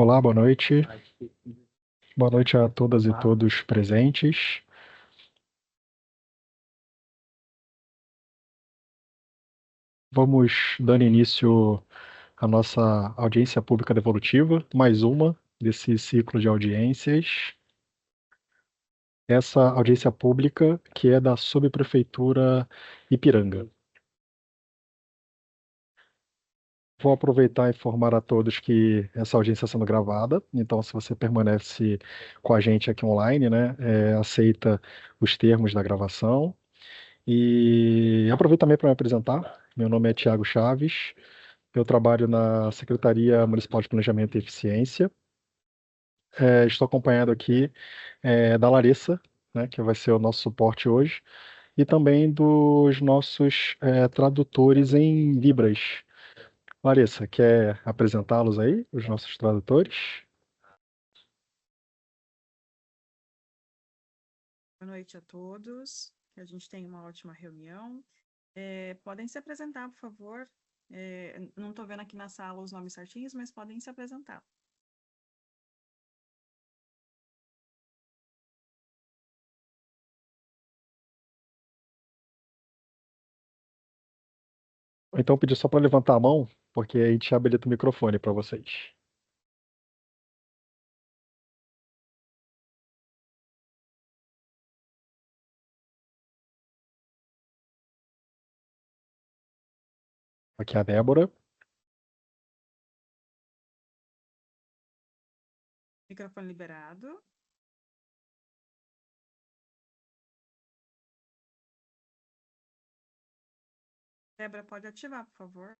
Olá, boa noite. Boa noite a todas e todos presentes. Vamos dando início à nossa audiência pública devolutiva, mais uma desse ciclo de audiências. Essa audiência pública que é da Subprefeitura Ipiranga. Vou aproveitar e informar a todos que essa audiência está sendo gravada, então se você permanece com a gente aqui online, né, aceita os termos da gravação. E aproveito também para me apresentar. Meu nome é Tiago Chaves, eu trabalho na Secretaria Municipal de Planejamento e Eficiência. Estou acompanhado aqui da Larissa, né, que vai ser o nosso suporte hoje, e também dos nossos tradutores em Libras. Larissa, quer apresentá-los aí, os nossos tradutores? Boa noite a todos, que a gente tenha uma ótima reunião. Podem se apresentar, por favor. Não estou vendo aqui na sala os nomes certinhos, mas podem se apresentar. Então, eu pedi só para levantar a mão, porque aí a gente habilita o microfone para vocês. Aqui é a Débora. Microfone liberado. Débora, pode ativar, por favor.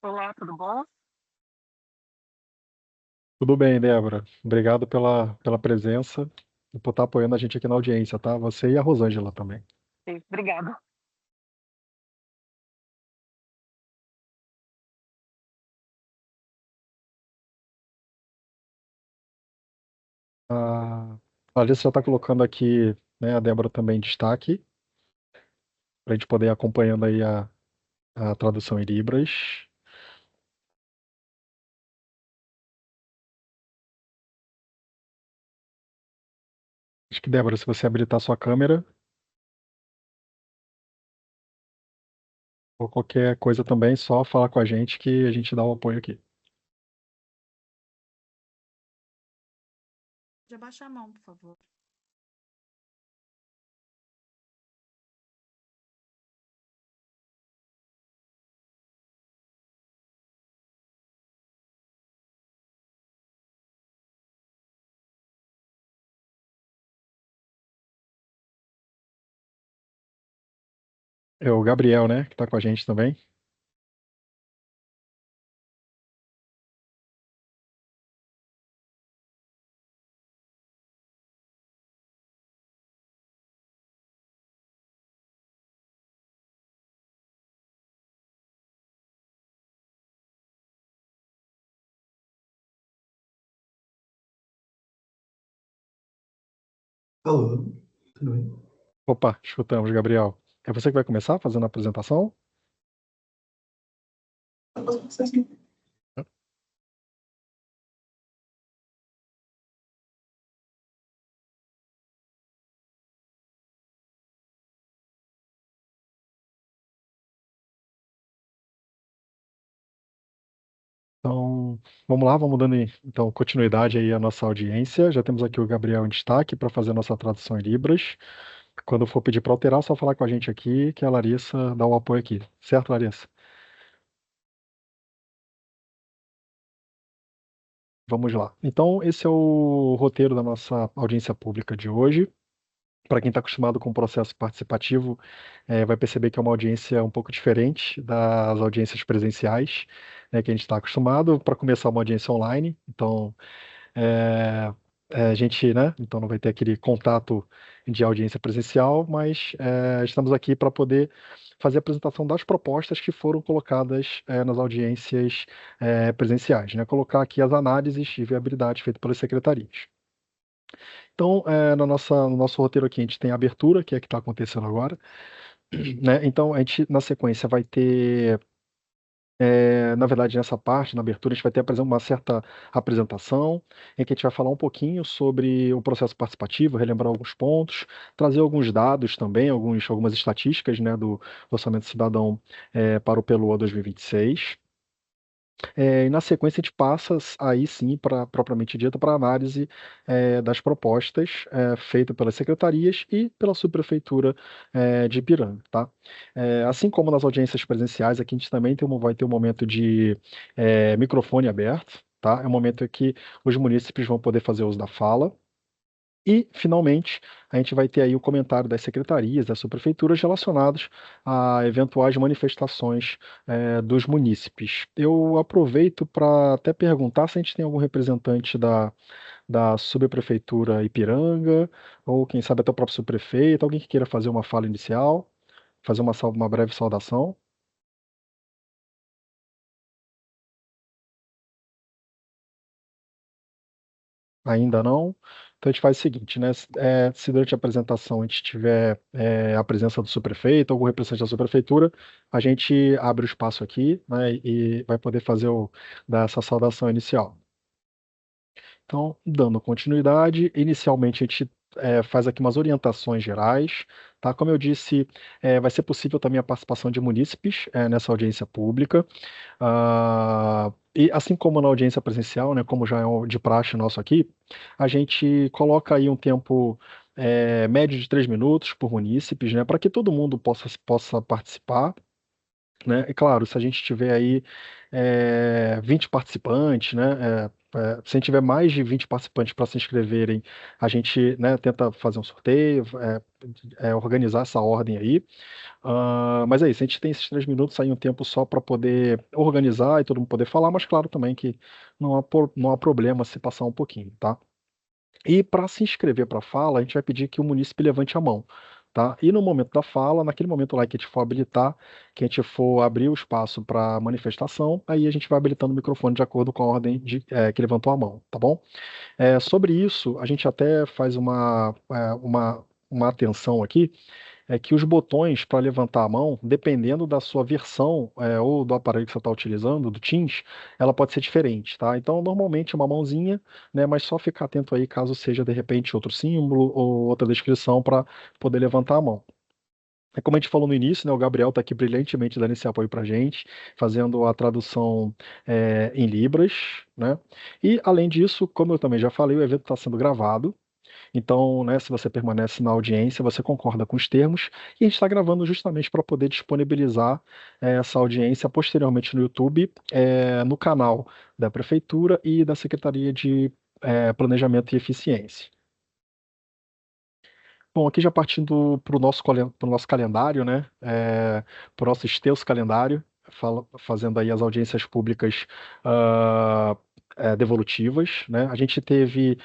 Olá, tudo bom? Tudo bem, Débora. Obrigado pela presença e por estar apoiando a gente aqui na audiência, tá? Você e a Rosângela também. Sim, obrigada. A Alice já está colocando aqui, né, a Débora também em destaque, para a gente poder ir acompanhando aí a tradução em Libras. Acho que, Débora, se você habilitar sua câmera, ou qualquer coisa também, só falar com a gente que a gente dá o apoio aqui. Pode abaixar a mão, por favor. É o Gabriel, né, que está com a gente também. Alô, tudo bem? Opa, escutamos, Gabriel. É você que vai começar fazendo a apresentação? Então, vamos lá, vamos dando então continuidade aí à nossa audiência. Já temos aqui o Gabriel em destaque para fazer a nossa tradução em Libras. Quando for pedir para alterar, é só falar com a gente aqui, que a Larissa dá o apoio aqui. Certo, Larissa? Vamos lá. Então, esse é o roteiro da nossa audiência pública de hoje. Para quem está acostumado com o processo participativo, vai perceber que é uma audiência um pouco diferente das audiências presenciais, né, que a gente está acostumado. Para começar, uma audiência online. Então, É, a gente, né, então não vai ter aquele contato de audiência presencial, mas estamos aqui para poder fazer a apresentação das propostas que foram colocadas nas audiências presenciais, né, colocar aqui as análises de viabilidade feitas pelas secretarias. Então, no nosso roteiro aqui, a gente tem a abertura, que é a que está acontecendo agora, né? Então, a gente, na sequência, vai ter, na verdade, nessa parte, na abertura, a gente vai ter uma certa apresentação, em que a gente vai falar um pouquinho sobre o processo participativo, relembrar alguns pontos, trazer alguns dados também, algumas estatísticas, né, do Orçamento Cidadão, para o PELOA 2026. E na sequência a gente passa aí sim para propriamente dita para análise das propostas feitas pelas secretarias e pela subprefeitura de Ipiranga, tá? Assim como nas audiências presenciais, aqui a gente também vai ter um momento de microfone aberto, tá? É um momento em que os munícipes vão poder fazer uso da fala. E, finalmente, a gente vai ter aí o comentário das secretarias, das subprefeituras relacionados a eventuais manifestações dos munícipes. Eu aproveito para até perguntar se a gente tem algum representante da subprefeitura Ipiranga, ou quem sabe até o próprio subprefeito, alguém que queira fazer uma fala inicial, fazer uma breve saudação. Ainda não. Então a gente faz o seguinte, né? Se durante a apresentação a gente tiver a presença do subprefeito, algum representante da subprefeitura, a gente abre o espaço aqui, né? E vai poder dar essa saudação inicial. Então, dando continuidade, inicialmente a gente faz aqui umas orientações gerais, tá? Como eu disse, vai ser possível também a participação de munícipes nessa audiência pública. E assim como na audiência presencial, né, como já é de praxe nosso aqui, a gente coloca aí um tempo médio de 3 minutos por munícipes, né, para que todo mundo possa participar, né? E claro, se a gente tiver aí 20 participantes, né, se a gente tiver mais de 20 participantes para se inscreverem, a gente, né, tenta fazer um sorteio, organizar essa ordem aí. Mas é isso, a gente tem esses 3 minutos aí, um tempo só para poder organizar e todo mundo poder falar, mas claro também que não há problema se passar um pouquinho, tá? E para se inscrever para a fala, a gente vai pedir que o munícipe levante a mão, tá? E no momento da fala, naquele momento lá que a gente for habilitar, que a gente for abrir o espaço para manifestação, aí a gente vai habilitando o microfone de acordo com a ordem que levantou a mão, tá bom? Sobre isso, a gente até faz uma atenção aqui, que os botões para levantar a mão, dependendo da sua versão ou do aparelho que você está utilizando, do Teams, ela pode ser diferente, tá? Então, normalmente é uma mãozinha, né? Mas só ficar atento aí caso seja de repente outro símbolo ou outra descrição para poder levantar a mão. Como a gente falou no início, né, o Gabriel está aqui brilhantemente dando esse apoio para a gente, fazendo a tradução em Libras, né? E além disso, como eu também já falei, o evento está sendo gravado. Então, né, se você permanece na audiência, você concorda com os termos, e a gente está gravando justamente para poder disponibilizar essa audiência posteriormente no YouTube, no canal da Prefeitura e da Secretaria de Planejamento e Eficiência. Bom, aqui já partindo pro nosso calendário, né? Para o nosso extenso calendário, fazendo aí as audiências públicas ah, devolutivas, né? A gente teve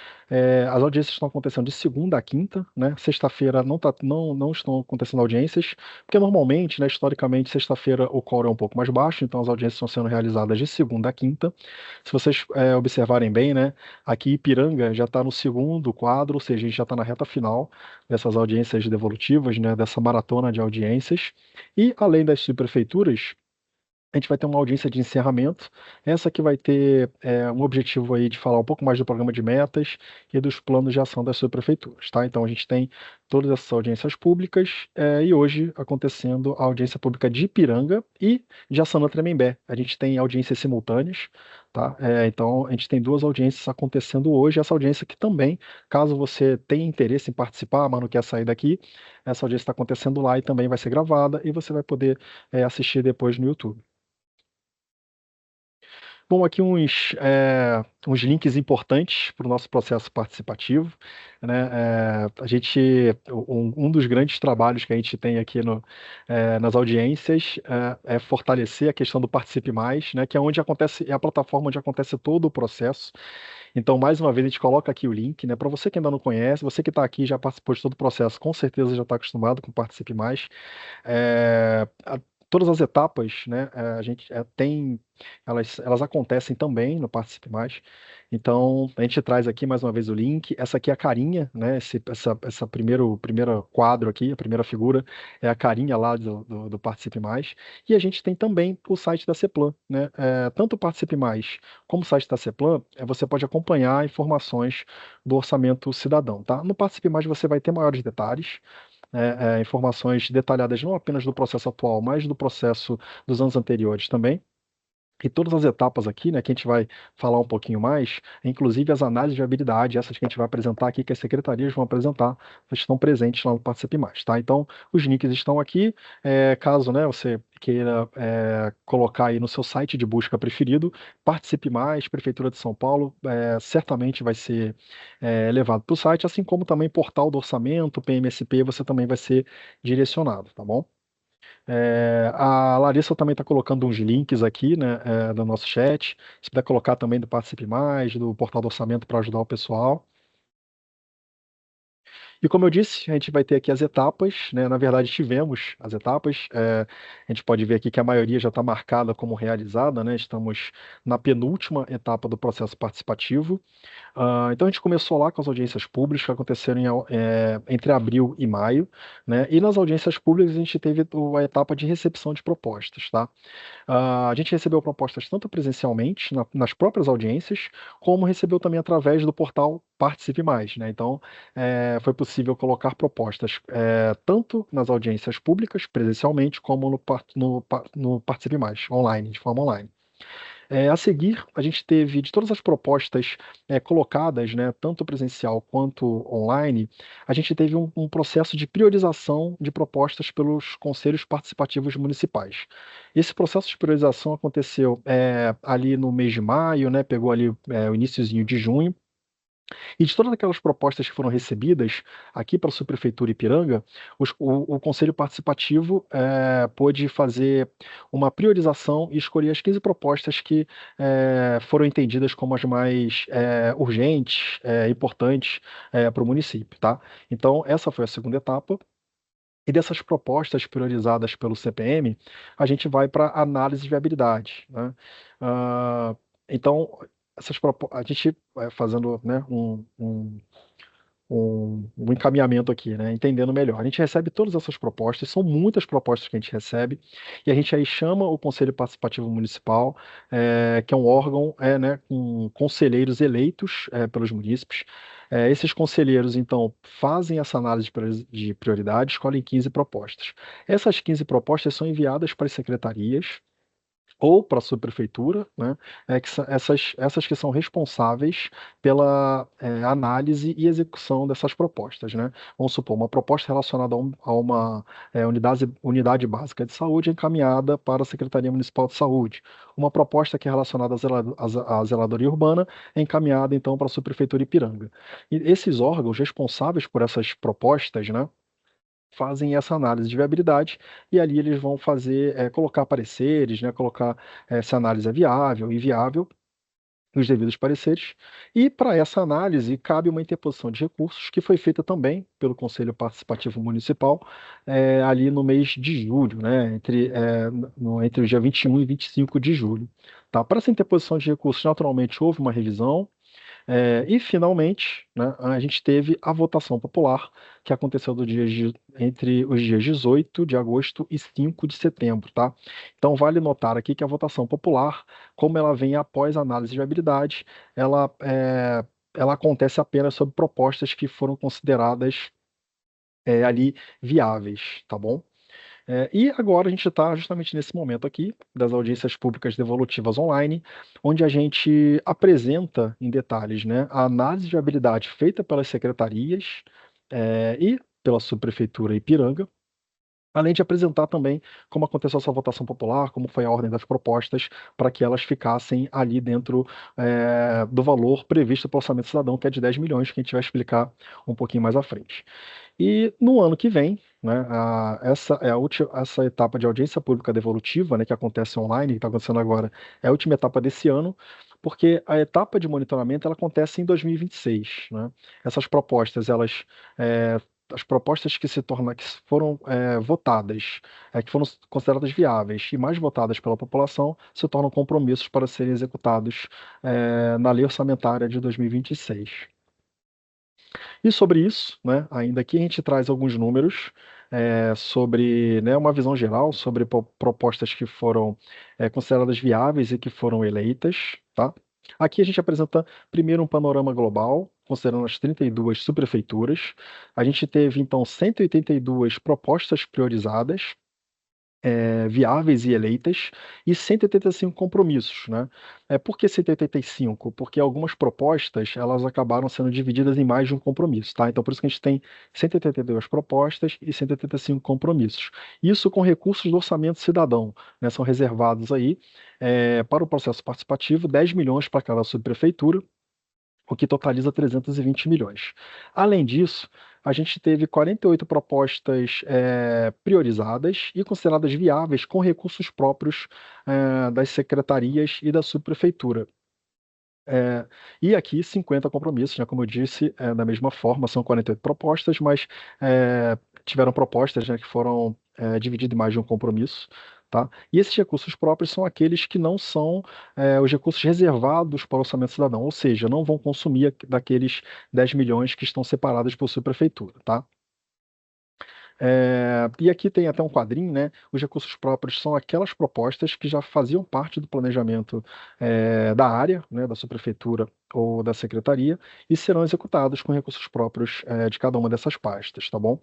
as audiências estão acontecendo de segunda a quinta, né? Sexta-feira não estão acontecendo audiências, porque normalmente, né, historicamente, sexta-feira o quórum é um pouco mais baixo, então as audiências estão sendo realizadas de segunda a quinta. Se vocês observarem bem, né? Aqui Ipiranga já está no segundo quadro, ou seja, a gente já está na reta final dessas audiências devolutivas, né, dessa maratona de audiências. E além das subprefeituras, a gente vai ter uma audiência de encerramento, essa que vai ter um objetivo aí de falar um pouco mais do programa de metas e dos planos de ação das subprefeituras, tá? Então a gente tem todas essas audiências públicas e hoje acontecendo a audiência pública de Ipiranga e de Açanã Tremembé. A gente tem audiências simultâneas, tá? Então a gente tem duas audiências acontecendo hoje, essa audiência que também, caso você tenha interesse em participar, mas não quer sair daqui, essa audiência está acontecendo lá e também vai ser gravada e você vai poder assistir depois no YouTube. Bom, aqui uns links importantes para o nosso processo participativo, né? Um dos grandes trabalhos que a gente tem aqui nas audiências é fortalecer a questão do Participe Mais, né? Que é onde acontece, é a plataforma onde acontece todo o processo. Então, mais uma vez, a gente coloca aqui o link, né? Para você que ainda não conhece, você que está aqui já participou de todo o processo, com certeza já está acostumado com o Participe Mais. todas as etapas, né, a gente tem, elas acontecem também no Participe Mais. Então, a gente traz aqui mais uma vez o link. Essa aqui é a carinha, né? Essa primeiro quadro aqui, a primeira figura, é a carinha lá do Participe Mais. E a gente tem também o site da CEPLAN, né? Tanto o Participe Mais como o site da CEPLAN, você pode acompanhar informações do orçamento cidadão, tá? No Participe Mais você vai ter maiores detalhes, informações detalhadas não apenas do processo atual, mas do processo dos anos anteriores também. E todas as etapas aqui, né, que a gente vai falar um pouquinho mais, inclusive as análises de habilidade, essas que a gente vai apresentar aqui, que as secretarias vão apresentar, estão presentes lá no Participe Mais, tá? Então, os links estão aqui. Caso, né, você queira colocar aí no seu site de busca preferido, Participe Mais, Prefeitura de São Paulo, certamente vai ser levado para o site, assim como também Portal do Orçamento, PMSP, você também vai ser direcionado, tá bom? A Larissa também está colocando uns links aqui, né, no nosso chat. Se puder colocar também do Participe Mais, do Portal do Orçamento para ajudar o pessoal. E como eu disse, a gente vai ter aqui as etapas, né? Na verdade, tivemos as etapas. A gente pode ver aqui que a maioria já está marcada como realizada, né? Estamos na penúltima etapa do processo participativo. Então a gente começou lá com as audiências públicas que aconteceram entre abril e maio, né? E nas audiências públicas a gente teve a etapa de recepção de propostas, tá? A gente recebeu propostas tanto presencialmente, nas próprias audiências, como recebeu também através do portal Participe Mais, né? Então, foi possível colocar propostas tanto nas audiências públicas, presencialmente, como no Participe Mais, online, de forma online. A seguir, a gente teve, de todas as propostas colocadas, né, tanto presencial quanto online, a gente teve um processo de priorização de propostas pelos conselhos participativos municipais. Esse processo de priorização aconteceu ali no mês de maio, né, pegou ali o iniciozinho de junho, e de todas aquelas propostas que foram recebidas aqui para a Subprefeitura Ipiranga, o Conselho Participativo pôde fazer uma priorização e escolher as 15 propostas que foram entendidas como as mais urgentes, importantes para o município, tá? Então, essa foi a segunda etapa. E dessas propostas priorizadas pelo CPM, a gente vai para análise de viabilidade, né? Ah, então, a gente vai fazendo, né, um encaminhamento aqui, né, entendendo melhor. A gente recebe todas essas propostas, são muitas propostas que a gente recebe, e a gente aí chama o Conselho Participativo Municipal, que é um órgão, né, com conselheiros eleitos pelos munícipes. Esses conselheiros, então, fazem essa análise de prioridade, escolhem 15 propostas. Essas 15 propostas são enviadas para as secretarias, ou para a subprefeitura, né, essas que são responsáveis pela análise e execução dessas propostas, né? Vamos supor, uma proposta relacionada a uma unidade básica de saúde é encaminhada para a Secretaria Municipal de Saúde. Uma proposta que é relacionada à zeladoria urbana é encaminhada, então, para a subprefeitura Ipiranga. E esses órgãos responsáveis por essas propostas, né, fazem essa análise de viabilidade e ali eles vão fazer, colocar pareceres, né, colocar se a análise é viável, inviável, os devidos pareceres. E para essa análise cabe uma interposição de recursos que foi feita também pelo Conselho Participativo Municipal ali no mês de julho, né, entre o dia 21 e 25 de julho. Tá? Para essa interposição de recursos, naturalmente houve uma revisão, e, finalmente, né, a gente teve a votação popular, que aconteceu entre os dias 18 de agosto e 5 de setembro, tá? Então, vale notar aqui que a votação popular, como ela vem após a análise de viabilidade, ela acontece apenas sobre propostas que foram consideradas ali viáveis, tá bom? E agora a gente está justamente nesse momento aqui das audiências públicas devolutivas online, onde a gente apresenta em detalhes, né, a análise de viabilidade feita pelas secretarias e pela subprefeitura Ipiranga, além de apresentar também como aconteceu essa votação popular, como foi a ordem das propostas, para que elas ficassem ali dentro do valor previsto para o Orçamento Cidadão, que é de 10 milhões, que a gente vai explicar um pouquinho mais à frente. E no ano que vem, né, essa etapa de audiência pública devolutiva, né, que acontece online, que está acontecendo agora, é a última etapa desse ano, porque a etapa de monitoramento ela acontece em 2026, né? Essas propostas elas as propostas que que foram votadas, que foram consideradas viáveis e mais votadas pela população, se tornam compromissos para serem executados na lei orçamentária de 2026. E sobre isso, né, ainda aqui a gente traz alguns números sobre, né, uma visão geral sobre propostas que foram consideradas viáveis e que foram eleitas, tá? Aqui a gente apresenta primeiro um panorama global, considerando as 32 subprefeituras. A gente teve, então, 182 propostas priorizadas, viáveis e eleitas, e 185 compromissos, né? Por que 185? Porque algumas propostas, elas acabaram sendo divididas em mais de um compromisso, tá? Então, por isso que a gente tem 182 propostas e 185 compromissos. Isso com recursos do orçamento cidadão, né? São reservados aí, para o processo participativo, 10 milhões para cada subprefeitura, o que totaliza 320 milhões. Além disso, a gente teve 48 propostas priorizadas e consideradas viáveis com recursos próprios das secretarias e da subprefeitura. E aqui 50 compromissos, né, como eu disse, da mesma forma, são 48 propostas, mas tiveram propostas, né, que foram divididas em mais de um compromisso. Tá? E esses recursos próprios são aqueles que não são os recursos reservados para o orçamento cidadão, ou seja, não vão consumir daqueles 10 milhões que estão separados por subprefeitura. Tá? E aqui tem até um quadrinho, né? Os recursos próprios são aquelas propostas que já faziam parte do planejamento da área, né, da subprefeitura ou da secretaria, e serão executados com recursos próprios de cada uma dessas pastas, tá bom?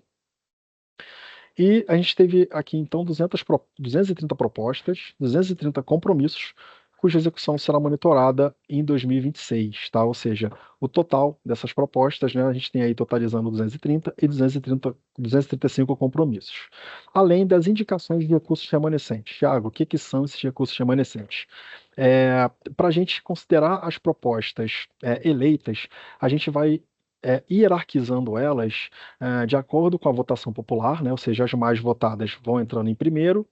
E a gente teve aqui, então, 230 propostas, 230 compromissos, cuja execução será monitorada em 2026, tá? Ou seja, o total dessas propostas, né, a gente tem aí totalizando 230 e 235 compromissos. Além das indicações de recursos remanescentes. Thiago, o que são esses recursos remanescentes? Para a gente considerar as propostas eleitas, a gente vai hierarquizando elas de acordo com a votação popular, né? Ou seja, as mais votadas vão entrando em primeiro,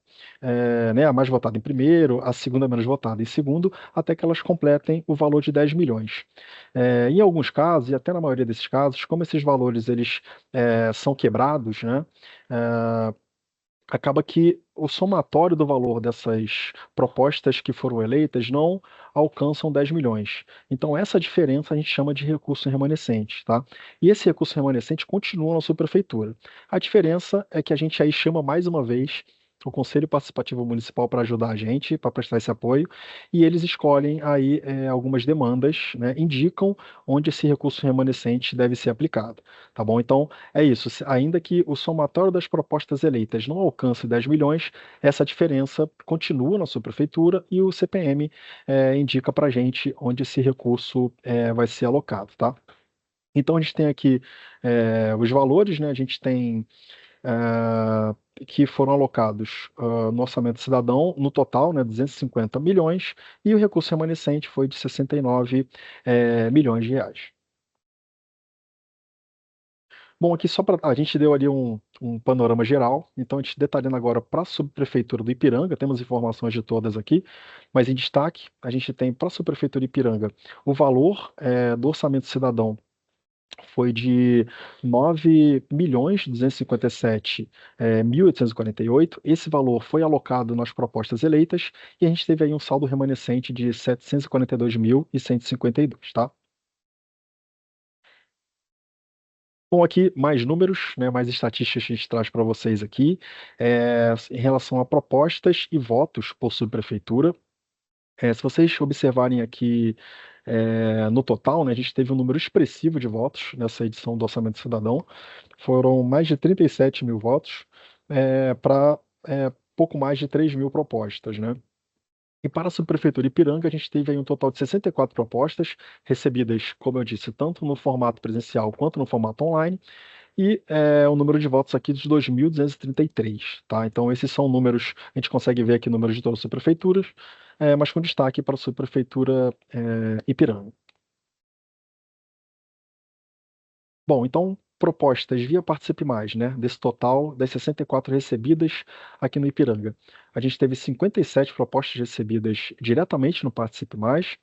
né? A mais votada em primeiro, a segunda menos votada em segundo, até que elas completem o valor de 10 milhões. Em alguns casos, e até na maioria desses casos, como esses valores eles são quebrados, né? Acaba que o somatório do valor dessas propostas que foram eleitas não alcançam 10 milhões. Então, essa diferença a gente chama de recurso remanescente, tá? E esse recurso remanescente continua na sua prefeitura. A diferença é que a gente aí chama mais uma vez o Conselho Participativo Municipal para ajudar a gente, para prestar esse apoio, e eles escolhem aí algumas demandas, né, indicam onde esse recurso remanescente deve ser aplicado, tá bom? Então, é isso. Ainda que o somatório das propostas eleitas não alcance 10 milhões, essa diferença continua na sua prefeitura e o CPM indica para a gente onde esse recurso vai ser alocado, tá? Então, a gente tem aqui os valores, né? A gente tem que foram alocados no orçamento cidadão, no total, né, 250 milhões, e o recurso remanescente foi de 69 milhões de reais. Bom, aqui só para a gente deu ali um panorama geral, então a gente detalhando agora para a subprefeitura do Ipiranga, temos informações de todas aqui, mas em destaque a gente tem para a subprefeitura do Ipiranga o valor do orçamento cidadão foi de 9.257.848. Esse valor foi alocado nas propostas eleitas e a gente teve aí um saldo remanescente de 742.152, tá? Bom, aqui mais números, né, mais estatísticas que a gente traz para vocês aqui, em relação a propostas e votos por subprefeitura. Se vocês observarem aqui no total, né, a gente teve um número expressivo de votos nessa edição do Orçamento Cidadão. Foram mais de 37 mil votos para pouco mais de 3 mil propostas, né? E para a subprefeitura Ipiranga, a gente teve aí um total de 64 propostas recebidas, como eu disse, tanto no formato presencial quanto no formato online, e o número de votos aqui de 2.233, tá? Então, esses são números, a gente consegue ver aqui números de todas as subprefeituras, mas com destaque para a subprefeitura Ipiranga. Bom, então, propostas via Participe Mais, né? Desse total das 64 recebidas aqui no Ipiranga. A gente teve 57 propostas recebidas diretamente no Participe Mais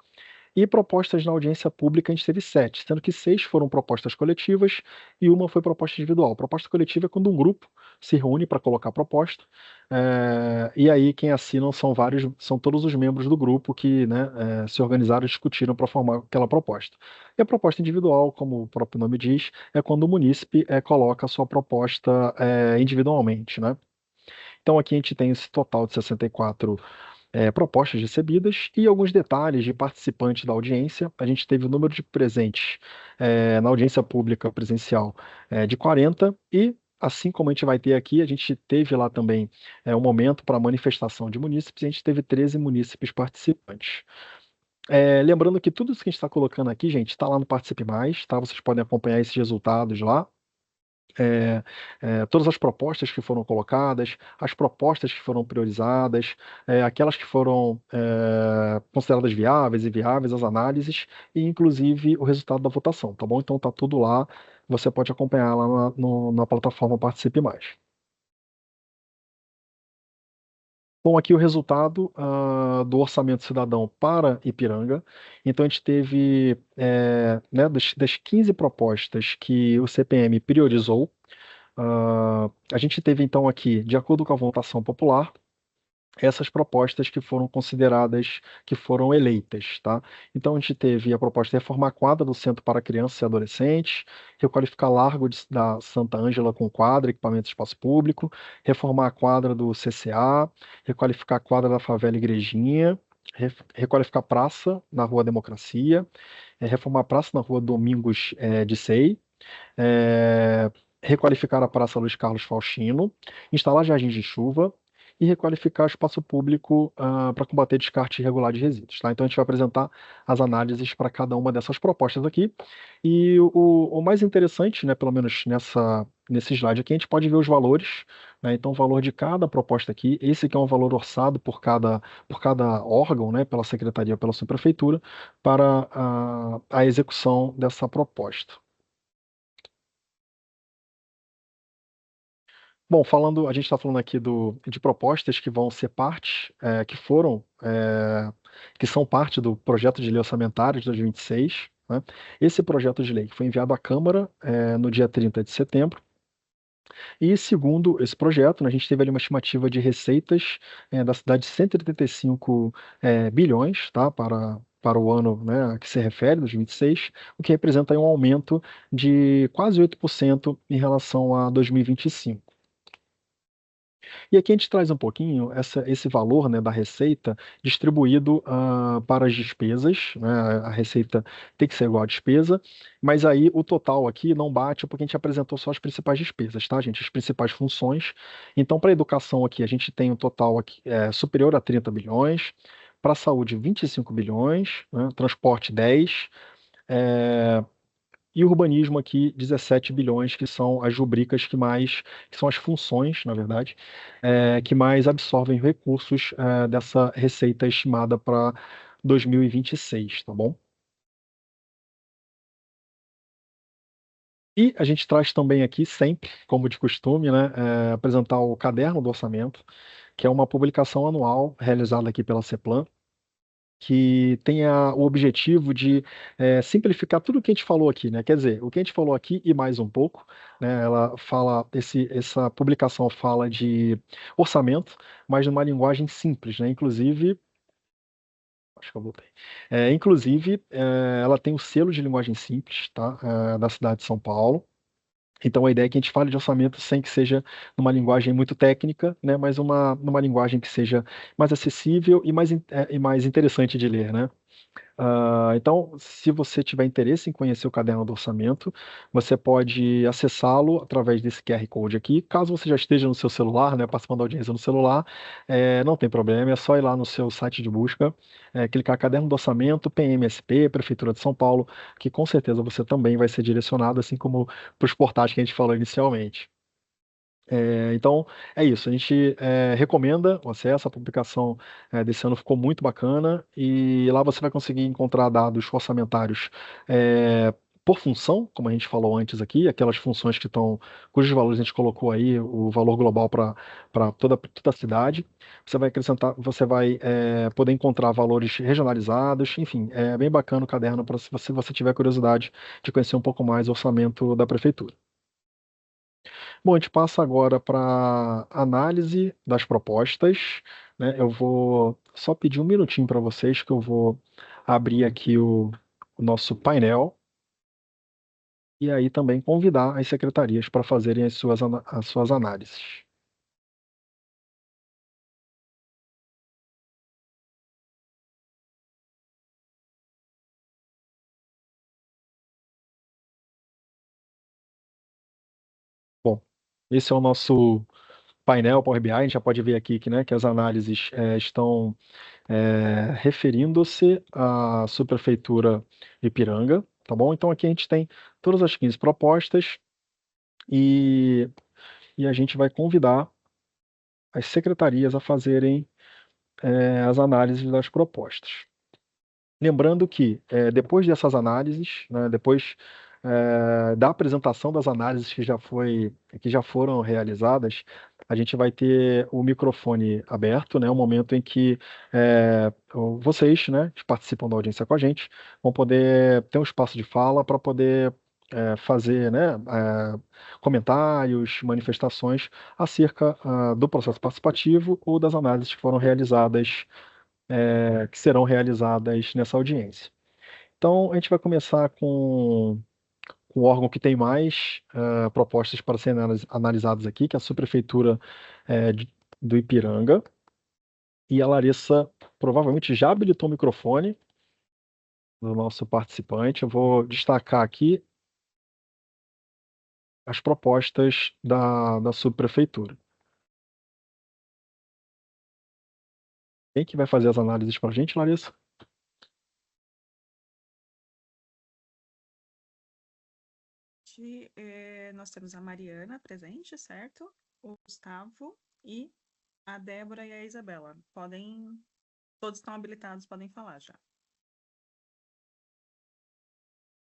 E propostas na audiência pública a gente teve 7, sendo que 6 foram propostas coletivas e uma foi proposta individual. Proposta coletiva é quando um grupo se reúne para colocar proposta, e aí quem assinam são todos os membros do grupo que, né, se organizaram e discutiram para formar aquela proposta. E a proposta individual, como o próprio nome diz, é quando o munícipe coloca a sua proposta individualmente, né? Então aqui a gente tem esse total de 64 propostas recebidas e alguns detalhes de participantes da audiência. A gente teve o número de presentes na audiência pública presencial de 40 e, assim como a gente vai ter aqui, a gente teve lá também um momento para manifestação de munícipes, e a gente teve 13 munícipes participantes. Lembrando que tudo isso que a gente está colocando aqui, gente, está lá no Participe Mais, tá? Vocês podem acompanhar esses resultados lá. Todas as propostas que foram colocadas, as propostas que foram priorizadas, aquelas que foram consideradas viáveis e inviáveis, as análises, e inclusive o resultado da votação, tá bom? Então tá tudo lá, você pode acompanhar lá na plataforma Participe Mais. Bom, aqui o resultado do Orçamento Cidadão para Ipiranga. Então, a gente teve, né, das 15 propostas que o CPM priorizou, a gente teve então aqui, de acordo com a votação popular, essas propostas que foram consideradas, que foram eleitas, tá? Então a gente teve a proposta de reformar a quadra do Centro para Crianças e Adolescentes, requalificar Largo da Santa Ângela com quadra, equipamento de espaço público, reformar a quadra do CCA, requalificar a quadra da favela Igrejinha, requalificar a praça na Rua Democracia, reformar a praça na Rua Domingos de Sei, é, requalificar a Praça Luiz Carlos Faustino, instalar jardins de chuva e requalificar o espaço público para combater descarte irregular de resíduos. Tá? Então a gente vai apresentar as análises para cada uma dessas propostas aqui. E o mais interessante, né, pelo menos nesse slide aqui, a gente pode ver os valores, né? Então o valor de cada proposta aqui, esse aqui é um valor orçado por cada órgão, né, pela secretaria, pela subprefeitura, para a execução dessa proposta. Bom, a gente está falando aqui de propostas que vão ser parte, que são parte do projeto de lei orçamentário de 2026, né? Esse projeto de lei foi enviado à Câmara, no dia 30 de setembro, e segundo esse projeto, né, a gente teve ali uma estimativa de receitas, da cidade de 185 bilhões, tá, para o ano, né, a que se refere, 2026, o que representa aí um aumento de quase 8% em relação a 2025. E aqui a gente traz um pouquinho esse valor, né, da receita distribuído para as despesas, né? A receita tem que ser igual à despesa, mas aí o total aqui não bate porque a gente apresentou só as principais despesas, tá, gente? As principais funções. Então, para a educação aqui, a gente tem um total aqui, superior a 30 bilhões, para a saúde, 25 bilhões, né? Transporte, 10, e urbanismo aqui, 17 bilhões, que são as rubricas que são as funções, na verdade, que mais absorvem recursos dessa receita estimada para 2026, tá bom? E a gente traz também aqui, sempre, como de costume, né, apresentar o Caderno do Orçamento, que é uma publicação anual realizada aqui pela CEPLAN, que tenha o objetivo de simplificar tudo o que a gente falou aqui, né? Quer dizer, o que a gente falou aqui e mais um pouco, né? Essa publicação fala de orçamento, mas numa linguagem simples, né? Inclusive, acho que eu voltei. Inclusive, ela tem o selo de linguagem simples, tá? Da cidade de São Paulo. Então a ideia é que a gente fale de orçamento sem que seja numa linguagem muito técnica, né, mas numa linguagem que seja mais acessível e mais interessante de ler, né? Então, se você tiver interesse em conhecer o caderno do orçamento, você pode acessá-lo através desse QR Code aqui. Caso você já esteja no seu celular, né, participando da audiência no celular, não tem problema, é só ir lá no seu site de busca, clicar Caderno do Orçamento, PMSP, Prefeitura de São Paulo, que com certeza você também vai ser direcionado, assim como para os portais que a gente falou inicialmente. Então, é isso. A gente recomenda o acesso. A publicação desse ano ficou muito bacana e lá você vai conseguir encontrar dados orçamentários por função, como a gente falou antes aqui, aquelas funções que estão, cujos valores a gente colocou aí, o valor global para toda a cidade. Você vai acrescentar, você vai poder encontrar valores regionalizados, enfim, é bem bacana o caderno para se você tiver curiosidade de conhecer um pouco mais o orçamento da prefeitura. Bom, a gente passa agora para análise das propostas, né? Eu vou só pedir um minutinho para vocês que eu vou abrir aqui o nosso painel e aí também convidar as secretarias para fazerem as suas análises. Bom, esse é o nosso painel Power BI. A gente já pode ver aqui que, né, que as análises estão referindo-se à subprefeitura de Ipiranga, tá bom? Então aqui a gente tem todas as 15 propostas e a gente vai convidar as secretarias a fazerem as análises das propostas. Lembrando que, depois dessas análises, né, depois da apresentação das análises que já foram realizadas, a gente vai ter o microfone aberto, né, o momento em que vocês, né, que participam da audiência com a gente, vão poder ter um espaço de fala para poder fazer, né, comentários, manifestações acerca do processo participativo ou das análises que foram realizadas, que serão realizadas nessa audiência. Então, a gente vai começar com o órgão que tem mais propostas para serem analisadas aqui, que é a Subprefeitura do Ipiranga. E a Larissa provavelmente já habilitou o microfone do nosso participante. Eu vou destacar aqui as propostas da Subprefeitura. Quem que vai fazer as análises para a gente, Larissa? Nós temos a Mariana presente, certo? O Gustavo e a Débora e a Isabela. Todos estão habilitados, podem falar já.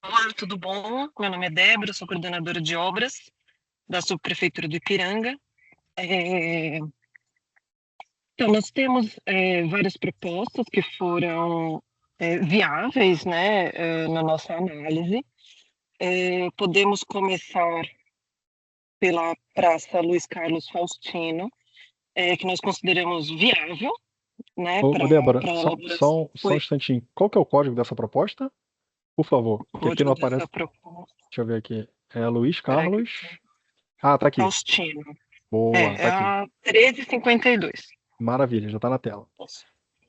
Olá, tudo bom? Meu nome é Débora, sou coordenadora de obras da Subprefeitura do Ipiranga. Então, nós temos várias propostas que foram viáveis, né, na nossa análise. Podemos começar pela Praça Luiz Carlos Faustino, que nós consideramos viável, né, Ô, Débora, para obras. só um instantinho. Qual que é o código dessa proposta? Por favor, porque aqui não aparece. Proposta. Deixa eu ver aqui. É Luiz Carlos. Ah, tá aqui. Faustino. Boa, tá aqui. A 1352. Maravilha, já tá na tela.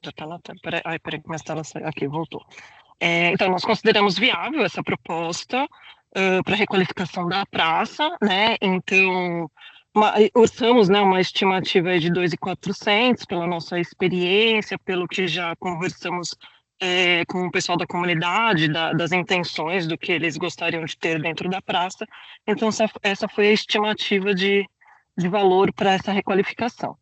Já tá na tela. Peraí que minha tela saiu. Aqui, voltou. Então, nós consideramos viável essa proposta para requalificação da praça, né? Então, orçamos, né, uma estimativa de 2.400 pela nossa experiência, pelo que já conversamos com o pessoal da comunidade, das intenções do que eles gostariam de ter dentro da praça. Então, essa foi a estimativa de valor para essa requalificação.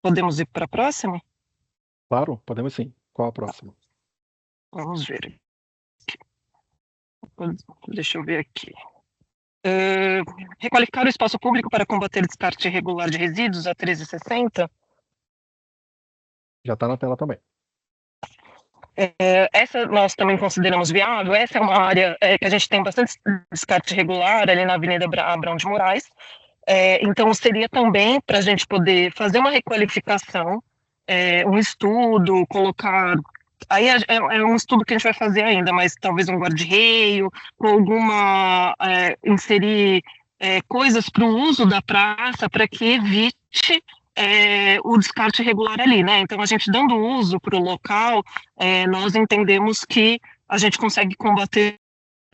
Podemos ir para a próxima? Claro, podemos sim. Qual a próxima? Vamos ver. Deixa eu ver aqui. Requalificar o espaço público para combater descarte irregular de resíduos, a 1360. Já está na tela também. Essa nós também consideramos viável. Essa é uma área que a gente tem bastante descarte irregular ali na Avenida Abrão de Moraes. Então, seria também para a gente poder fazer uma requalificação, um estudo, colocar. Aí é um estudo que a gente vai fazer ainda, mas talvez um guarda-reio, com inserir coisas para o uso da praça para que evite o descarte irregular ali, né? Então, a gente dando uso para o local, nós entendemos que a gente consegue combater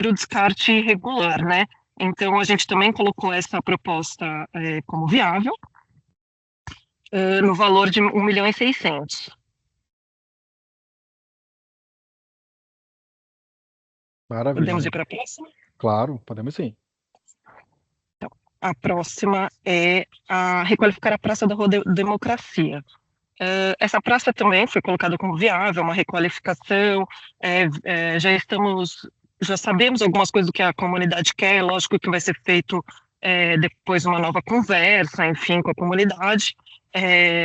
o descarte irregular, né? Então, a gente também colocou essa proposta como viável, no valor de 1.600.000. Maravilha. Podemos ir para a próxima? Claro, podemos sim. Então, a próxima é a requalificar a Praça da Rua Democracia. Essa praça também foi colocada como viável, uma requalificação, já sabemos algumas coisas do que a comunidade quer, lógico que vai ser feito depois uma nova conversa, enfim, com a comunidade,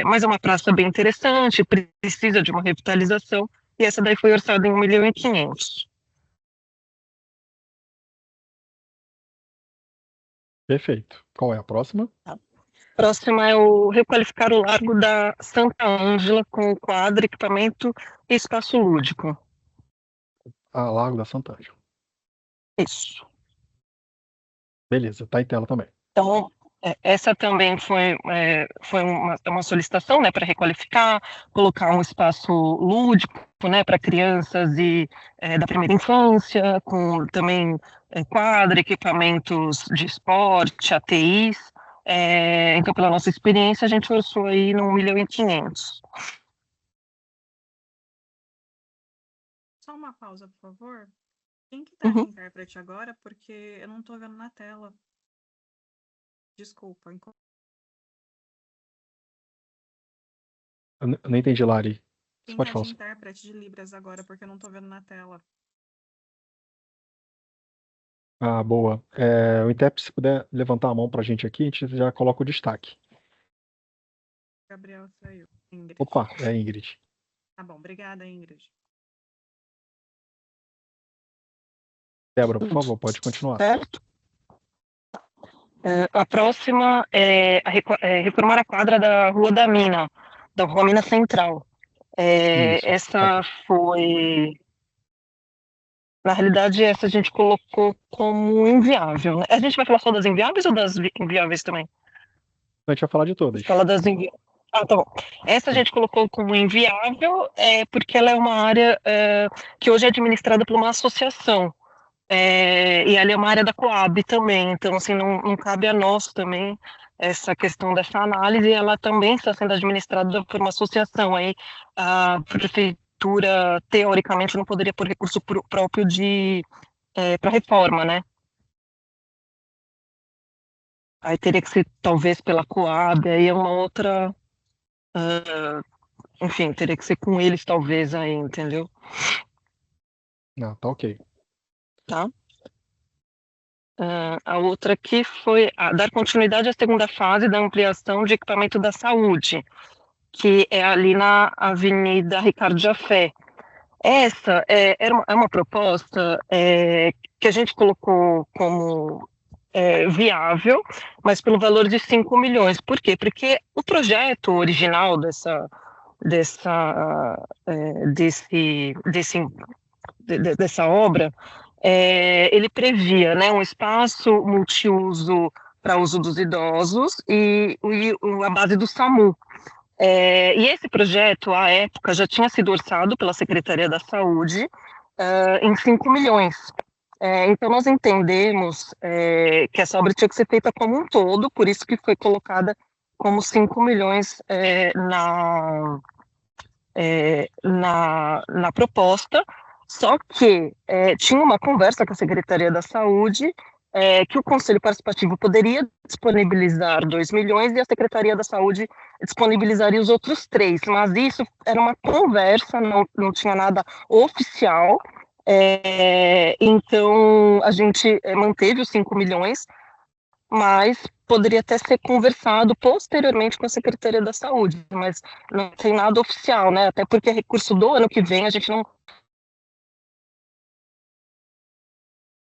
mas é uma praça bem interessante, precisa de uma revitalização, e essa daí foi orçada em 1.500.000. Perfeito. Qual é a próxima? Próxima é o requalificar o Largo da Santa Ângela com quadra, equipamento e espaço lúdico. A Lago da Sant'Angelo. Isso. Beleza, tá em tela também. Então, essa também foi uma solicitação, né, para requalificar, colocar um espaço lúdico, né, para crianças da primeira infância, com também quadra, equipamentos de esporte, ATIs. Então, pela nossa experiência, a gente orçou aí no 1.500.000. Só uma pausa, por favor. Quem que tá de intérprete agora? Porque eu não tô vendo na tela. Desculpa. Eu não entendi, Lari. Você Quem pode tá falar de só. intérprete de Libras agora? Porque eu não tô vendo na tela. Ah, boa. O intérprete, se puder levantar a mão pra gente aqui, a gente já coloca o destaque. Gabriel saiu. Ingrid. Opa, é a Ingrid. Tá bom, obrigada, Ingrid. Débora, por favor, pode continuar. Certo? A próxima é reformar a quadra da Rua da Mina, da Rua Mina Central. Isso. Essa foi... Na realidade, essa a gente colocou como inviável, né? A gente vai falar só das inviáveis ou das inviáveis também? A gente vai falar de todas. Fala das inviáveis. Ah, tá bom. Essa a gente colocou como inviável porque ela é uma área que hoje é administrada por uma associação. E ela é uma área da Coab também, então assim, não cabe a nós também essa questão dessa análise, ela também está sendo administrada por uma associação, aí a prefeitura, teoricamente, não poderia pôr recurso próprio para reforma, né? Aí teria que ser, talvez, pela Coab, aí é uma outra... enfim, teria que ser com eles, talvez, aí, entendeu? Não, tá ok. Tá? A outra aqui foi dar continuidade à segunda fase da ampliação de equipamento da saúde, que é ali na Avenida Ricardo Jafé. Essa é uma proposta que a gente colocou como viável, mas pelo valor de 5 milhões. Por quê? Porque o projeto original dessa obra, ele previa, né, um espaço multiuso para uso dos idosos e a base do SAMU. E esse projeto, à época, já tinha sido orçado pela Secretaria da Saúde em 5 milhões. Então, nós entendemos que essa obra tinha que ser feita como um todo, por isso que foi colocada como 5 milhões na proposta, só que tinha uma conversa com a Secretaria da Saúde que o Conselho Participativo poderia disponibilizar 2 milhões e a Secretaria da Saúde disponibilizaria os outros 3, mas isso era uma conversa, não tinha nada oficial, então a gente manteve os 5 milhões, mas poderia até ser conversado posteriormente com a Secretaria da Saúde, mas não tem nada oficial, né? Até porque é recurso do ano que vem, a gente não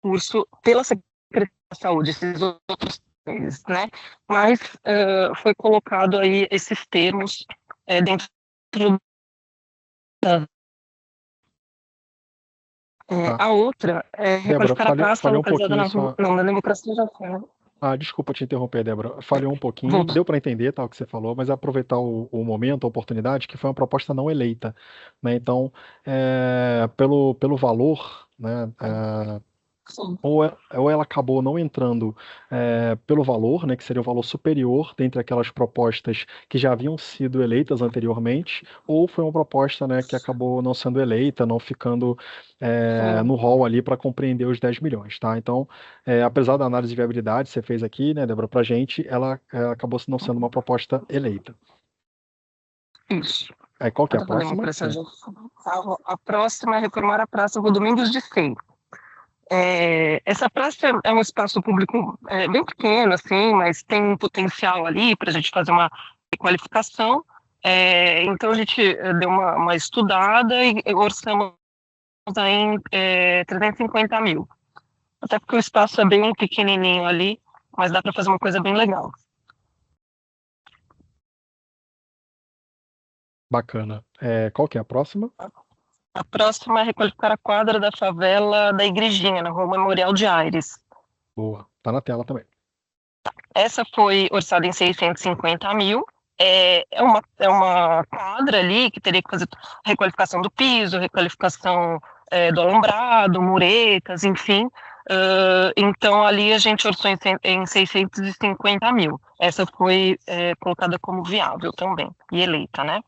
curso pela Secretaria da Saúde, esses outros três, né? Mas foi colocado aí esses termos dentro da... Tá. A outra é Débora, requalificar a praça falhou um localizada na pouquinho rua... só. Não, na Democracia já foi, né? Desculpa te interromper, Débora. Falhou um pouquinho, Voltou. deu para entender, tá, o que você falou, mas aproveitar o momento, a oportunidade, que foi uma proposta não eleita, né? Então, pelo valor, né, Sim. ou ela acabou não entrando pelo valor, né, que seria o valor superior dentre aquelas propostas que já haviam sido eleitas anteriormente, ou foi uma proposta, né, que acabou não sendo eleita, não ficando no rol ali para compreender os 10 milhões, tá? Então, apesar da análise de viabilidade que você fez aqui, né, Débora, para a gente, ela acabou não sendo uma proposta eleita. Isso. Aí qual que é a Eu falei uma próxima? praça de a próxima é reformar a Praça Rua Domingos de Sei. Essa praça é um espaço público bem pequeno, assim, mas tem um potencial ali para a gente fazer uma requalificação. Então a gente deu uma estudada e orçamos aí em 350 mil. Até porque o espaço é bem pequenininho ali, mas dá para fazer uma coisa bem legal. Bacana. Qual que é a próxima? A próxima é requalificar a quadra da favela da Igrejinha, na Rua Memorial de Aires. Boa. Tá na tela também. Essa foi orçada em 650 mil. É uma quadra ali que teria que fazer requalificação do piso, requalificação do alumbrado, muretas, enfim. Então, ali a gente orçou em 650 mil. Essa foi colocada como viável também, e eleita, né?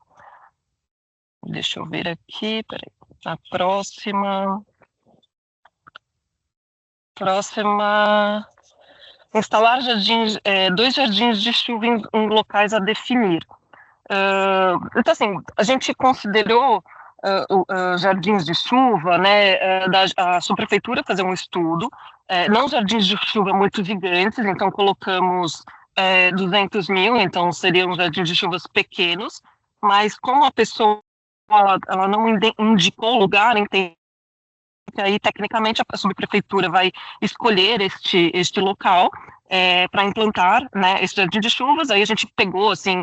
Deixa eu ver aqui, peraí. A próxima... Instalar dois jardins de chuva em locais a definir. Então, assim, a gente considerou jardins de chuva, né, a subprefeitura fazer um estudo, não jardins de chuva muito gigantes, então colocamos 200 mil, então seriam jardins de chuvas pequenos, mas como a pessoa ela não indicou o lugar, entende? Aí, tecnicamente, a subprefeitura vai escolher este local para implantar, né, esse jardim de chuvas. Aí a gente pegou, assim,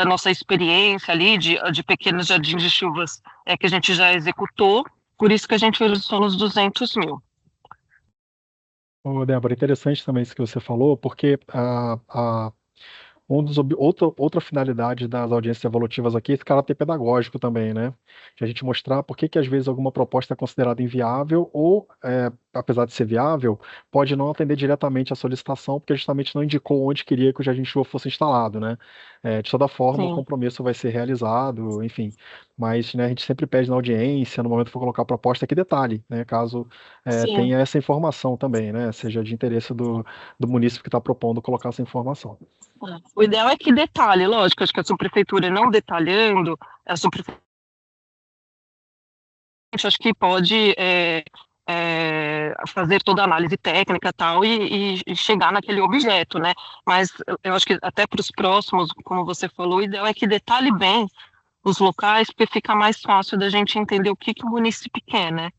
nossa experiência ali de pequenos jardins de chuvas que a gente já executou, por isso que a gente usou nos 200 mil. Ô, Débora, interessante também isso que você falou, porque outra finalidade das audiências evolutivas aqui é esse caráter pedagógico também, né? De a gente mostrar por que às vezes alguma proposta é considerada inviável ou, apesar de ser viável, pode não atender diretamente à solicitação, porque justamente não indicou onde queria que o jardim de chuva fosse instalado, né? De toda forma, o Sim. compromisso vai ser realizado, enfim. Mas, né, a gente sempre pede na audiência, no momento que for colocar a proposta, que detalhe, né? Caso Sim. tenha essa informação também, né? Seja de interesse do munícipe que está propondo colocar essa informação. O ideal é que detalhe, lógico, acho que a subprefeitura não detalhando, a subprefeitura acho que pode fazer toda a análise técnica tal, e chegar naquele objeto, né? Mas eu acho que até para os próximos, como você falou, o ideal é que detalhe bem os locais, porque fica mais fácil da gente entender o que o município quer, né?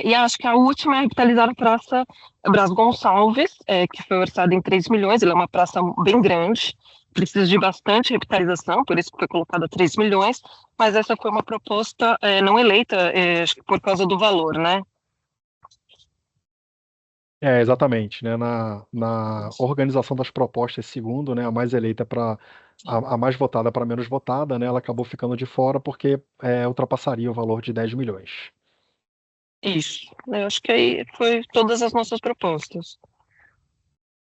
E acho que a última é revitalizar a Praça Brás Gonçalves, que foi orçada em 3 milhões, ela é uma praça bem grande, precisa de bastante revitalização, por isso que foi colocada 3 milhões, mas essa foi uma proposta não eleita, acho que por causa do valor, né? Exatamente, né? Na organização das propostas, segundo, né, a mais eleita para a mais votada para menos votada, né, ela acabou ficando de fora porque ultrapassaria o valor de 10 milhões. Isso, eu acho que aí foi todas as nossas propostas.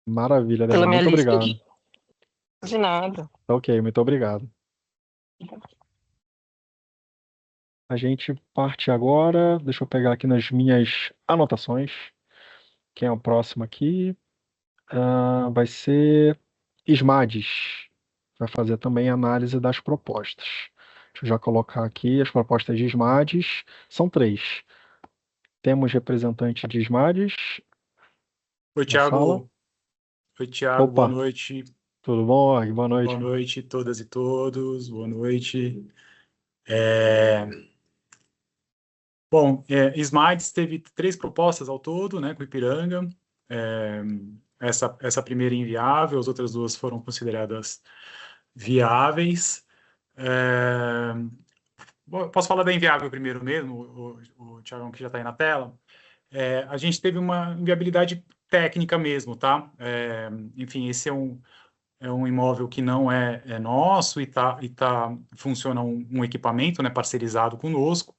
Maravilha, Pela Débora, minha muito lista obrigado. aqui. De nada. Tá ok, muito obrigado. A gente parte agora, deixa eu pegar aqui nas minhas anotações. Quem é o próximo aqui? Vai ser Ismades. Vai fazer também análise das propostas. Deixa eu já colocar aqui as propostas de Ismades. São 3. Temos representante de Ismades Oi, na sala. Thiago, boa Opa, noite. tudo bom? Og? Boa noite. Boa noite, todas e todos. Boa noite. Bom, Smides teve 3 propostas ao todo, né, com Ipiranga. Essa primeira inviável, as outras 2 foram consideradas viáveis. Posso falar da inviável primeiro mesmo, o Thiago, que já está aí na tela. A gente teve uma inviabilidade técnica mesmo, tá? Enfim, esse é um imóvel que não é nosso e funciona um equipamento, né, parcerizado conosco.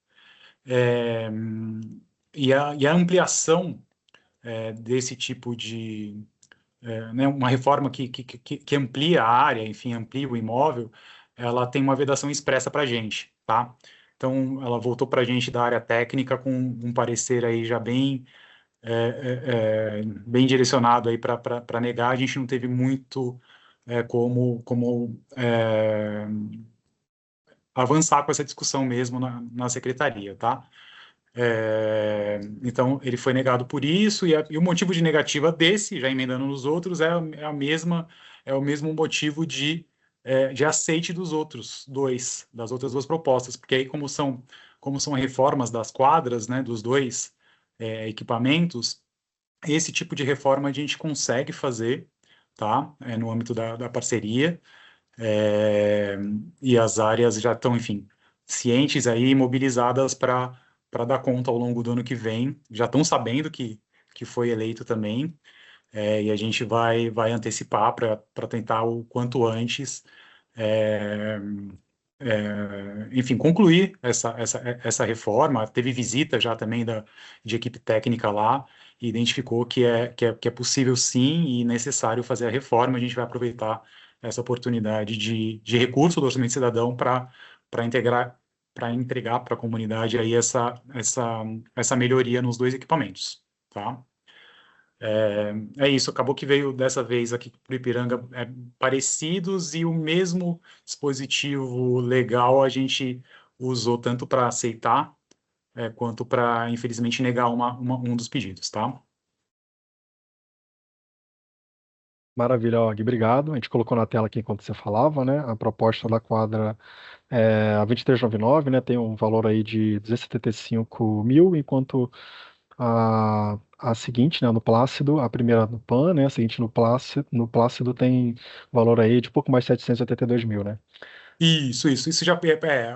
E a ampliação desse tipo de... né, uma reforma que amplia a área, enfim, amplia o imóvel, ela tem uma vedação expressa para a gente, tá? Então, ela voltou para a gente da área técnica com um parecer aí já bem bem direcionado aí para negar. A gente não teve muito avançar com essa discussão mesmo na secretaria, tá? Então, ele foi negado por isso, e o motivo de negativa desse, já emendando nos outros, é o mesmo motivo de aceite dos outros dois, das outras duas propostas, porque aí, como são reformas das quadras, né, dos dois equipamentos, esse tipo de reforma a gente consegue fazer, tá? No âmbito da parceria, e as áreas já estão, enfim, cientes aí, mobilizadas para dar conta ao longo do ano que vem, já estão sabendo que foi eleito também, e a gente vai antecipar para tentar o quanto antes, enfim, concluir essa reforma. Teve visita já também de equipe técnica lá, e identificou que é possível sim e necessário fazer a reforma. A gente vai aproveitar essa oportunidade de recurso do Orçamento Cidadão para entregar para a comunidade aí essa melhoria nos dois equipamentos, tá? É isso, acabou que veio dessa vez aqui para o Ipiranga parecidos, e o mesmo dispositivo legal a gente usou tanto para aceitar quanto para, infelizmente, negar um dos pedidos, tá? Maravilha, Og, obrigado. A gente colocou na tela aqui enquanto você falava, né? A proposta da quadra a 2399, né? Tem um valor aí de 275 mil, enquanto a seguinte, né? No Plácido, a primeira no PAN, né? A seguinte no Plácido tem valor aí de pouco mais de 782 mil, né? Isso já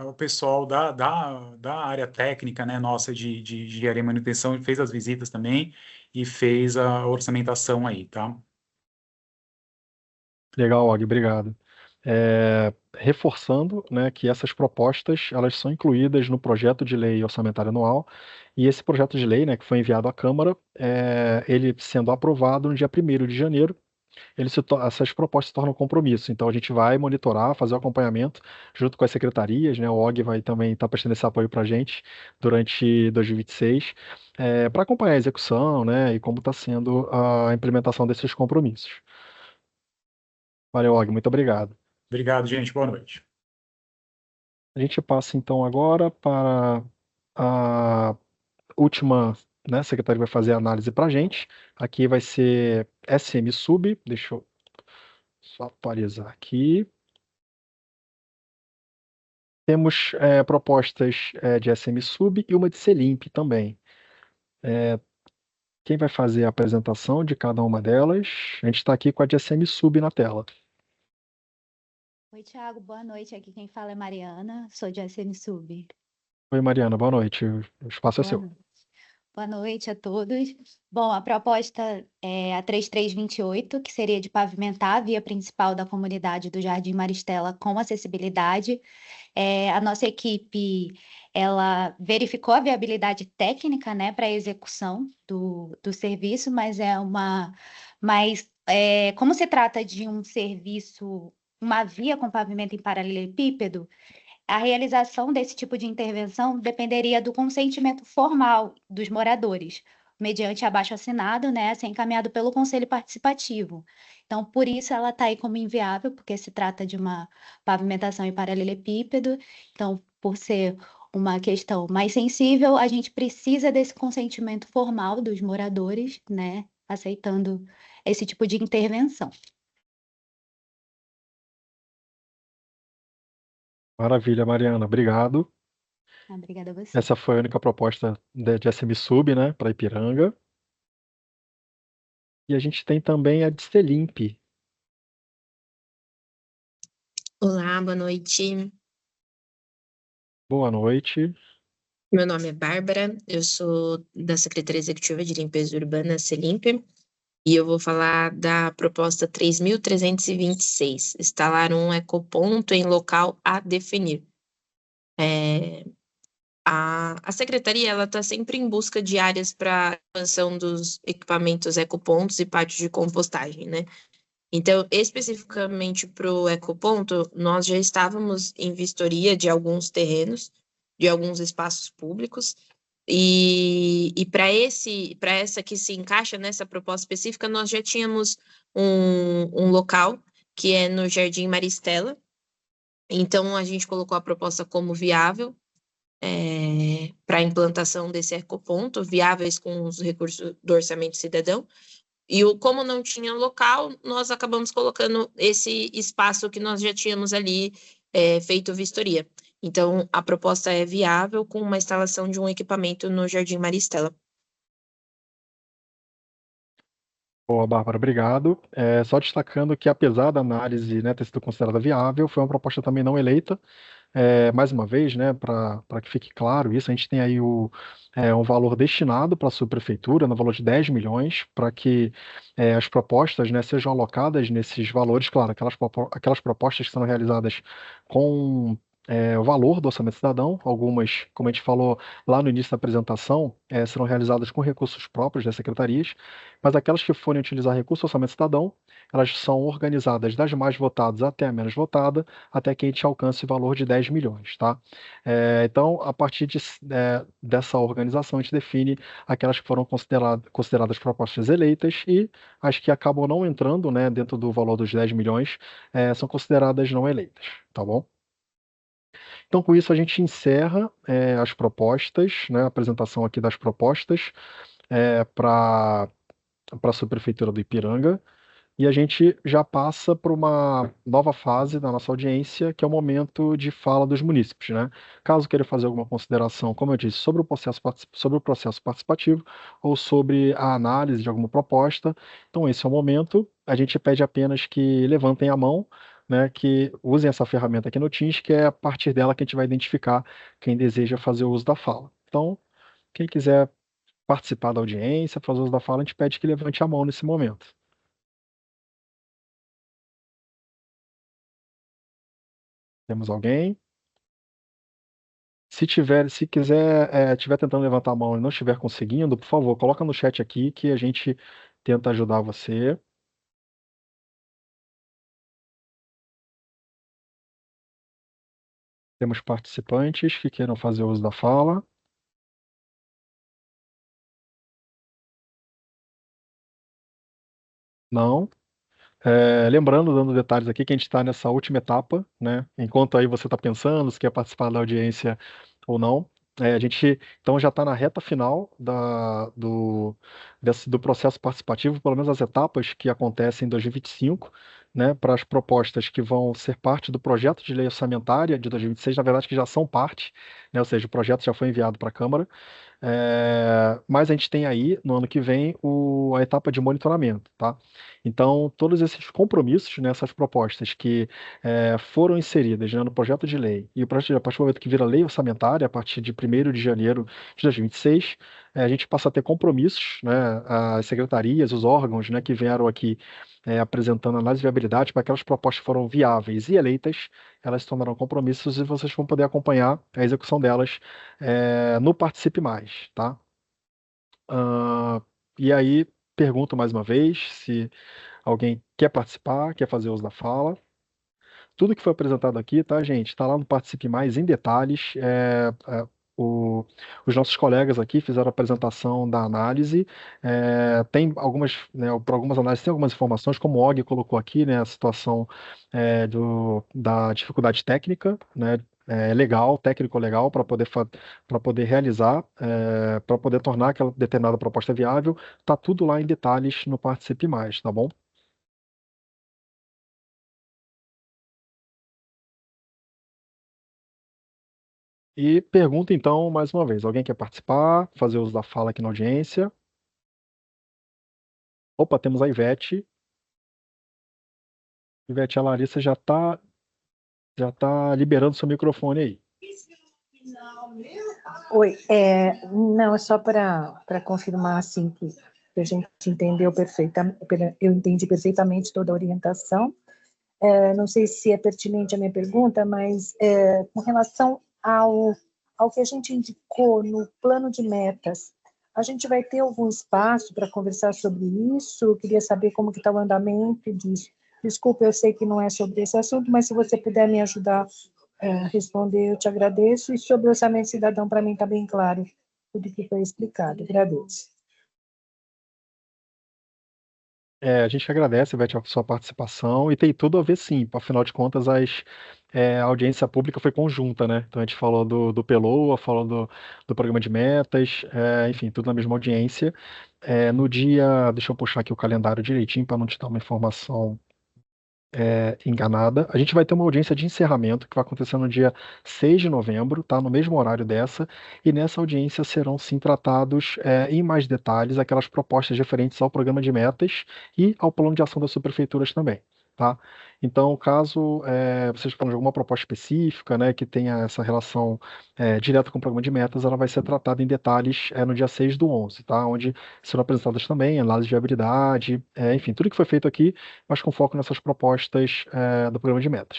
o pessoal da área técnica, né, nossa de engenharia e manutenção, fez as visitas também e fez a orçamentação aí, tá? Legal, Og, obrigado. Reforçando, né, que essas propostas elas são incluídas no projeto de lei orçamentária anual, e esse projeto de lei, né, que foi enviado à Câmara, ele sendo aprovado no dia 1º de janeiro, essas propostas se tornam compromisso. Então a gente vai monitorar, fazer o acompanhamento junto com as secretarias, né? O Og vai também estar prestando esse apoio para a gente durante 2026, para acompanhar a execução, né, e como está sendo a implementação desses compromissos. Valeu, Og, muito obrigado. Obrigado, gente. Boa noite. A gente passa então agora para a última, né, secretária vai fazer a análise para a gente. Aqui vai ser SM Sub, deixa eu só atualizar aqui. Temos propostas de SM Sub e uma de Selimp também. Quem vai fazer a apresentação de cada uma delas? A gente está aqui com a de SM Sub na tela. Oi, Thiago, boa noite. Aqui quem fala é Mariana, sou de SM Sub. Oi, Mariana, boa noite. O espaço é Boa seu. noite. Boa noite a todos. Bom, a proposta é a 3328, que seria de pavimentar a via principal da comunidade do Jardim Maristela com acessibilidade. A nossa equipe, ela verificou a viabilidade técnica, né, para a execução do serviço, mas como se trata de um serviço, uma via com pavimento em paralelepípedo, a realização desse tipo de intervenção dependeria do consentimento formal dos moradores, mediante abaixo-assinado, né, a ser encaminhado pelo Conselho Participativo. Então, por isso ela está aí como inviável, porque se trata de uma pavimentação em paralelepípedo. Então, por ser uma questão mais sensível, a gente precisa desse consentimento formal dos moradores, né, aceitando esse tipo de intervenção. Maravilha, Mariana, obrigado. Obrigada a você. Essa foi a única proposta de SM Sub, né, para Ipiranga. E a gente tem também a de Selimp. Olá, boa noite. Boa noite. Meu nome é Bárbara, eu sou da Secretaria Executiva de Limpeza Urbana, Selimp, e eu vou falar da proposta 3.326, instalar um ecoponto em local a definir. A Secretaria está sempre em busca de áreas para expansão dos equipamentos ecopontos e pátios de compostagem, né? Então, especificamente para o ecoponto, nós já estávamos em vistoria de alguns terrenos, de alguns espaços públicos, e para essa que se encaixa nessa proposta específica, nós já tínhamos um local que é no Jardim Maristela. Então, a gente colocou a proposta como viável para a implantação desse ecoponto, viáveis com os recursos do orçamento cidadão. E como não tinha local, nós acabamos colocando esse espaço que nós já tínhamos ali feito vistoria. Então, a proposta é viável com uma instalação de um equipamento no Jardim Maristela. Boa, Bárbara, obrigado. Só destacando que, apesar da análise, né, ter sido considerada viável, foi uma proposta também não eleita. Mais uma vez, né, para que fique claro isso, a gente tem aí um valor destinado para a subprefeitura, no valor de 10 milhões, para que as propostas, né, sejam alocadas nesses valores, claro, aquelas propostas que são realizadas com o valor do orçamento cidadão, algumas, como a gente falou lá no início da apresentação, serão realizadas com recursos próprios das secretarias, mas aquelas que forem utilizar recurso do orçamento cidadão, elas são organizadas das mais votadas até a menos votada, até que a gente alcance o valor de 10 milhões, tá? Então, a partir dessa organização, a gente define aquelas que foram consideradas propostas eleitas e as que acabam não entrando, né, dentro do valor dos 10 milhões, são consideradas não eleitas, tá bom? Então, com isso, a gente encerra as propostas, né, a apresentação aqui das propostas para a subprefeitura do Ipiranga. E a gente já passa para uma nova fase da nossa audiência, que é o momento de fala dos munícipes, né? Caso queira fazer alguma consideração, como eu disse, sobre o processo participativo ou sobre a análise de alguma proposta, então esse é o momento. A gente pede apenas que levantem a mão, né? Que usem essa ferramenta aqui no Teams, que é a partir dela que a gente vai identificar quem deseja fazer o uso da fala. Então, quem quiser participar da audiência, fazer o uso da fala, a gente pede que levante a mão nesse momento. Temos alguém? Se estiver tentando levantar a mão e não estiver conseguindo, por favor, coloca no chat aqui que a gente tenta ajudar você. Temos participantes que queiram fazer uso da fala. Não. Lembrando, dando detalhes aqui, que a gente está nessa última etapa, né? Enquanto aí você está pensando se quer participar da audiência ou não. A gente então já está na reta final do processo participativo, pelo menos as etapas que acontecem em 2025, né? Para as propostas que vão ser parte do projeto de lei orçamentária de 2026, na verdade, que já são parte, né? Ou seja, o projeto já foi enviado para a Câmara. Mas a gente tem aí, no ano que vem, a etapa de monitoramento, tá? Então, todos esses compromissos, né, essas propostas que foram inseridas, né, no projeto de lei, e a partir do momento que vira lei orçamentária, a partir de 1º de janeiro de 2026, a gente passa a ter compromissos, né, as secretarias, os órgãos, né, que vieram aqui apresentando análise de viabilidade para aquelas propostas que foram viáveis e eleitas, elas se tornarão compromissos e vocês vão poder acompanhar a execução delas no Participe Mais, tá? E aí, pergunto mais uma vez se alguém quer participar, quer fazer uso da fala. Tudo que foi apresentado aqui, tá, gente? Está lá no Participe Mais em detalhes. Os nossos colegas aqui fizeram a apresentação da análise. Tem algumas, né, para algumas análises, tem algumas informações, como o Og colocou aqui, né, a situação da dificuldade técnica, né, legal, técnico-legal, para poder realizar, para poder tornar aquela determinada proposta viável. Tá tudo lá em detalhes no Participe Mais, tá bom? E pergunta então, mais uma vez, alguém quer participar, fazer uso da fala aqui na audiência? Opa, temos a Ivete. Ivete, a Larissa já tá liberando seu microfone aí. Oi, não, é só para confirmar, assim, que a gente entendeu perfeitamente, eu entendi perfeitamente toda a orientação. Não sei se é pertinente a minha pergunta, mas com relação ao que a gente indicou no plano de metas, a gente vai ter algum espaço para conversar sobre isso? Eu queria saber como que está o andamento disso. Desculpa, eu sei que não é sobre esse assunto, mas se você puder me ajudar a responder, eu te agradeço. E sobre o orçamento cidadão, para mim está bem claro tudo que foi explicado. Agradeço. A gente agradece, Beth, a sua participação e tem tudo a ver, sim. Afinal de contas, a audiência pública foi conjunta, né? Então a gente falou do Peloa, falou do programa de metas, enfim, tudo na mesma audiência. No dia, deixa eu puxar aqui o calendário direitinho para não te dar uma informação enganada. A gente vai ter uma audiência de encerramento que vai acontecer no dia 6 de novembro, tá? No mesmo horário dessa, e nessa audiência serão sim tratados em mais detalhes aquelas propostas referentes ao programa de metas e ao plano de ação das subprefeituras também. Tá? Então, caso vocês falem de alguma proposta específica, né, que tenha essa relação direta com o programa de metas, ela vai ser tratada em detalhes no dia 6/11, tá? Onde serão apresentadas também análise de viabilidade, enfim, tudo que foi feito aqui mas com foco nessas propostas do programa de metas.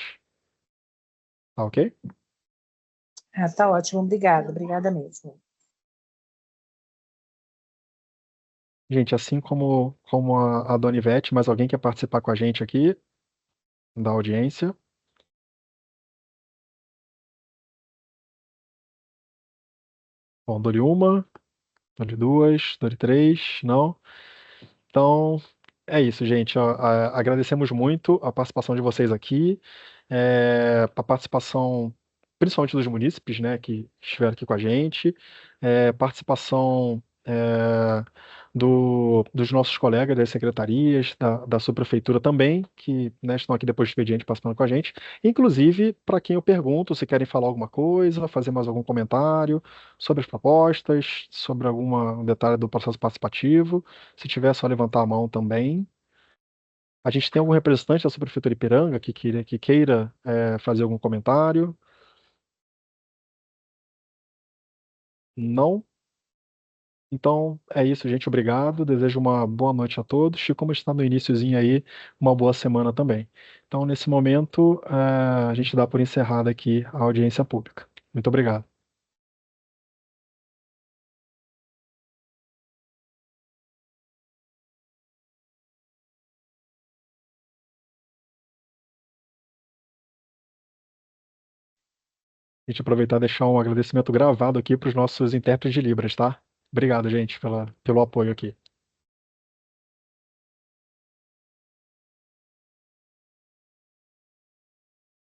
Tá ok? Tá ótimo, obrigada mesmo. Gente, assim como a Dona Ivete, mais alguém quer participar com a gente aqui da audiência? Bom, dou-lhe uma, dou-lhe duas, dou-lhe três, não? Então, é isso, gente. Ó, agradecemos muito a participação de vocês aqui, a participação principalmente dos munícipes, né, que estiveram aqui com a gente, participação dos nossos colegas das secretarias, da subprefeitura também, que né, estão aqui depois do expediente participando com a gente. Inclusive, para quem eu pergunto, se querem falar alguma coisa, fazer mais algum comentário sobre as propostas, sobre algum detalhe do processo participativo. Se tiver, é só levantar a mão também. A gente tem algum representante da Subprefeitura Ipiranga que queira fazer algum comentário? Não? Então é isso, gente. Obrigado. Desejo uma boa noite a todos. E como está no iniciozinho aí, uma boa semana também. Então, nesse momento, a gente dá por encerrada aqui a audiência pública. Muito obrigado. A gente aproveitar e deixar um agradecimento gravado aqui para os nossos intérpretes de Libras, tá? Obrigado, gente, pelo apoio aqui.